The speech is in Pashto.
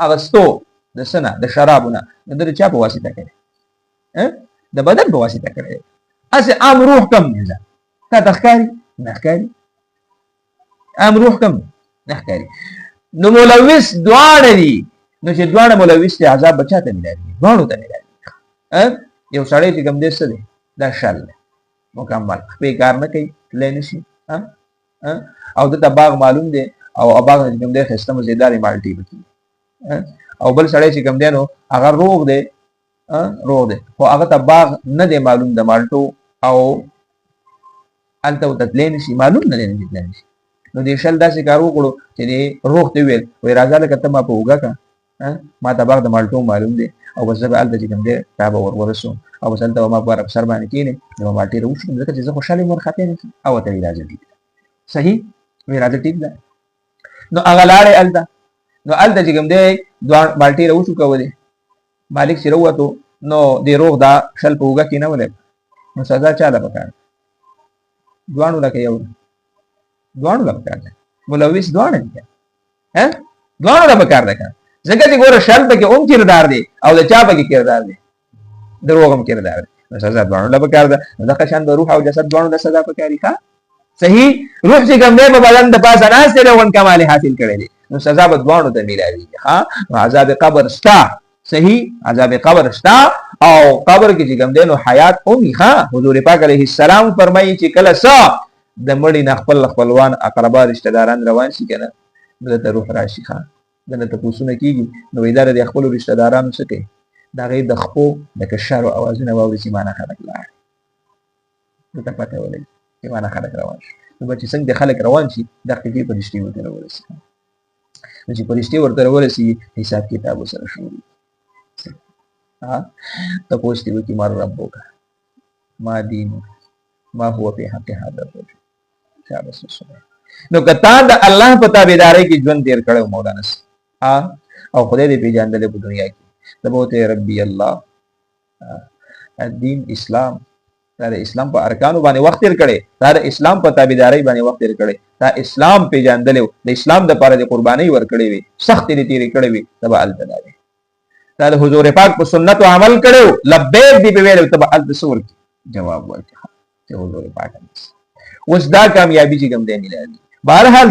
اغستو د سنا د شرابونه د چا په واسطه کوي د بدن په واسطه کوي اسه عام روح کم نه تا تخکاری نه ښکاری عام روح کم نه ښکاری نو ملوث دواړه دي نو چې دواړه ملوث دي عذاب بچاته ملایي دواړو ته ملایي یو سړی چې کوم دې څه دی دا شل مکمل په کار نه کوي لین شي او د باغ معلوم دی او باغ چې کوم دې خسته مزیداري مالټي وکي او بل سړی چې کوم دی نو هغه روغ دی خو هغه ته باغ نه دی معلوم د مالټو او انته تدلین شي معلوم نه لین شي نو دې شل داسې کار وکړو چې دې روغ ته ویل وای راځه لکه ته ما په وګه کا ما ته باغ د مالټو معلوم دی او بس زه به الته چې کوم دی تا به ورسوم او بس هلته ما په سر باندې کېنې نو مالټې راوشم ځکه چې زه خوشحاله یم ورخطې نه شم او ته راځه ټیک صحیح وای راځه ټیک ده نو هغه لاړې الته نو الته چې کوم دی مالټې راوشو کولې مالک چې راووتو نو دې روغ دا شل په وګه کې نه ولې نو سزا چاله پکار دوانو لکه یو دوانو لا پکار ده ملوث دوانه دي دوانو لا پکار ده ځکه چې ګوره شل پکې اوم کردار دی او د چا پکې کردار دی دروغم کردار دی نو سزا دوانو لا پکار ده نو دغه شان د روح او جسد دوانو د سزا پکاري ښه صحیح روح چې کوم دی په بدن د پاسه ناست دی ون کمال حاصل کړی دی نو سزا به دوانو ته ملایي ښه عذاب قبر شتا صحیح عذاب قبر شتا او قبر کې چې کوم دی نو حیات اومي ښه حضور پاک علیه السلام فرمایي چې کله څه د مړي نه خپلوان اقربا رشتہ داران روان شي کنه دلته روح راشي ښه دلته پوښتنه کیږي نو اداره د خپل رشتہ دارانو څخه کوي دا غي د خپو د کشر او اوازونه واوري چې معنا خلک لاړ ته پته ولې چې معنا خلک روان شي نو چې څنګه خلک روان شي د خپل پرشتي ورته ورسي نو چې پرشتي ورته ورسي حساب کتاب سره شروع ته پوښتنه وکي مار ربک ما دین ما هو په حق هذا نو کته د الله په تابعداري کې ژوند تیر کړو مولانا او خدای دې پیژندل په دنیا کې تبوته ربي الله دین اسلام دا اسلام په ارکانو باندې وخت تیر کړي دا اسلام په تابعداري باندې وخت تیر کړي دا اسلام پیژندل د اسلام د لپاره د قرباني ور کړي وي سخت دې تیر کړي وي تبع التداري دا حضور پاک په سنت عمل کړو لبیک دی په ویل تبع التصور جواب ورکړه چې حضور پاک اوس دا کامیابی چې کوم دی ملایي بهرحال